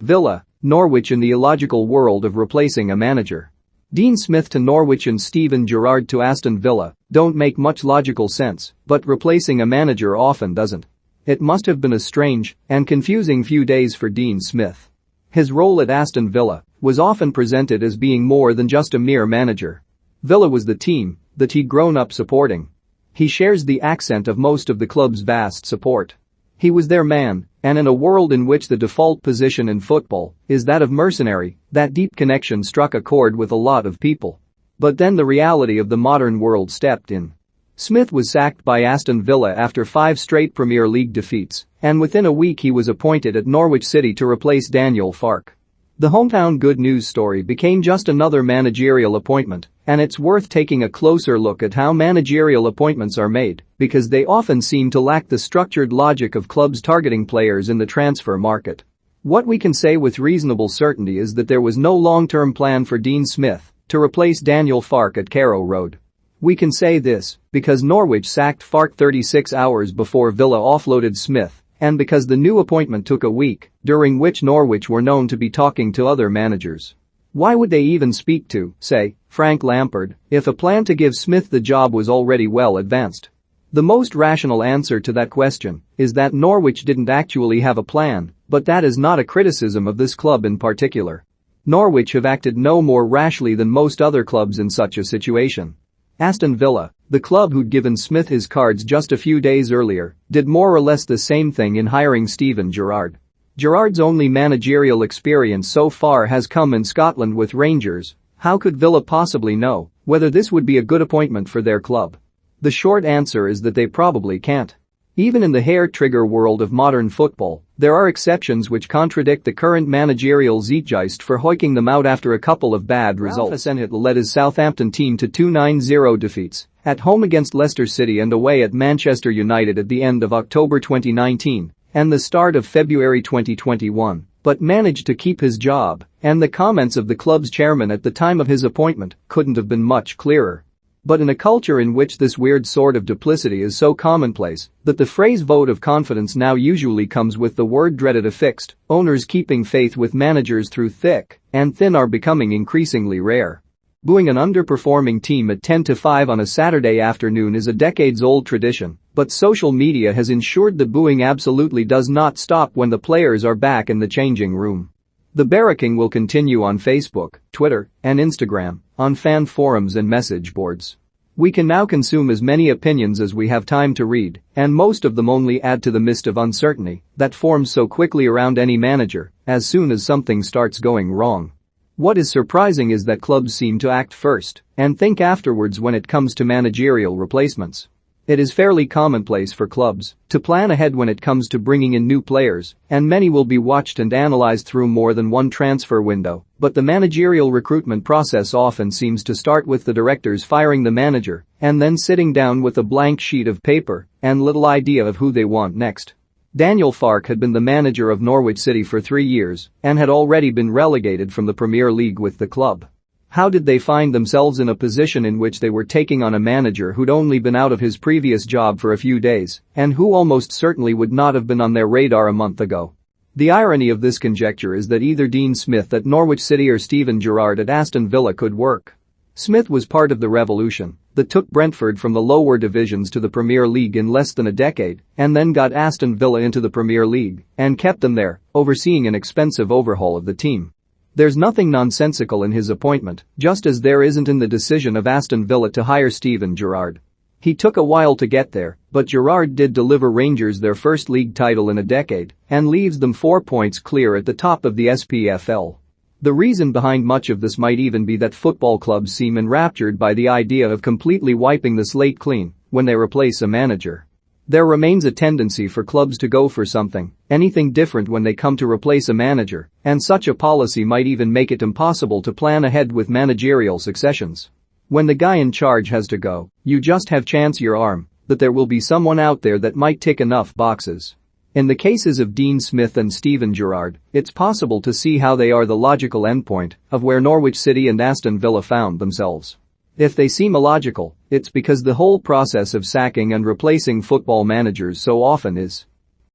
Villa, Norwich in the illogical world of replacing a manager. Dean Smith to Norwich and Steven Gerrard to Aston Villa don't make much logical sense, but replacing a manager often doesn't. It must have been a strange and confusing few days for Dean Smith. His role at Aston Villa was often presented as being more than just a mere manager. Villa was the team that he'd grown up supporting. He shares the accent of most of the club's vast support. He was their man, and in a world in which the default position in football is that of mercenary, that deep connection struck a chord with a lot of people. But then the reality of the modern world stepped in. Smith was sacked by Aston Villa after 5 straight Premier League defeats, and within a week he was appointed at Norwich City to replace Daniel Farke. The hometown good news story became just another managerial appointment, and it's worth taking a closer look at how managerial appointments are made, because they often seem to lack the structured logic of clubs targeting players in the transfer market. What we can say with reasonable certainty is that there was no long-term plan for Dean Smith to replace Daniel Farke at Carrow Road. We can say this because Norwich sacked Farke 36 hours before Villa offloaded Smith, and because the new appointment took a week, during which Norwich were known to be talking to other managers. Why would they even speak to, say, Frank Lampard, if a plan to give Smith the job was already well advanced? The most rational answer to that question is that Norwich didn't actually have a plan, but that is not a criticism of this club in particular. Norwich have acted no more rashly than most other clubs in such a situation. Aston Villa, the club who'd given Smith his cards just a few days earlier, did more or less the same thing in hiring Steven Gerrard. Gerrard's only managerial experience so far has come in Scotland with Rangers. How could Villa possibly know whether this would be a good appointment for their club? The short answer is that they probably can't. Even in the hair-trigger world of modern football, there are exceptions which contradict the current managerial zeitgeist for hoiking them out after a couple of bad results. Ralph Hasenhüttl led his Southampton team to 2 9-0 defeats, at home against Leicester City and away at Manchester United at the end of October 2019 and the start of February 2021, but managed to keep his job, and the comments of the club's chairman at the time of his appointment couldn't have been much clearer. But in a culture in which this weird sort of duplicity is so commonplace that the phrase vote of confidence now usually comes with the word dreaded affixed, owners keeping faith with managers through thick and thin are becoming increasingly rare. Booing an underperforming team at 10-5 on a Saturday afternoon is a decades-old tradition, but social media has ensured that booing absolutely does not stop when the players are back in the changing room. The barracking will continue on Facebook, Twitter, and Instagram, on fan forums and message boards. We can now consume as many opinions as we have time to read, and most of them only add to the mist of uncertainty that forms so quickly around any manager as soon as something starts going wrong. What is surprising is that clubs seem to act first and think afterwards when it comes to managerial replacements. It is fairly commonplace for clubs to plan ahead when it comes to bringing in new players, and many will be watched and analyzed through more than one transfer window, but the managerial recruitment process often seems to start with the directors firing the manager and then sitting down with a blank sheet of paper and little idea of who they want next. Daniel Farke had been the manager of Norwich City for 3 years and had already been relegated from the Premier League with the club. How did they find themselves in a position in which they were taking on a manager who'd only been out of his previous job for a few days and who almost certainly would not have been on their radar a month ago? The irony of this conjecture is that either Dean Smith at Norwich City or Steven Gerrard at Aston Villa could work. Smith was part of the revolution that took Brentford from the lower divisions to the Premier League in less than a decade and then got Aston Villa into the Premier League and kept them there, overseeing an expensive overhaul of the team. There's nothing nonsensical in his appointment, just as there isn't in the decision of Aston Villa to hire Steven Gerrard. He took a while to get there, but Gerrard did deliver Rangers their first league title in a decade and leaves them 4 points clear at the top of the SPFL. The reason behind much of this might even be that football clubs seem enraptured by the idea of completely wiping the slate clean when they replace a manager. There remains a tendency for clubs to go for anything different when they come to replace a manager, and such a policy might even make it impossible to plan ahead with managerial successions. When the guy in charge has to go, you just have chance your arm that there will be someone out there that might tick enough boxes. In the cases of Dean Smith and Steven Gerrard, it's possible to see how they are the logical endpoint of where Norwich City and Aston Villa found themselves. If they seem illogical, it's because the whole process of sacking and replacing football managers so often is.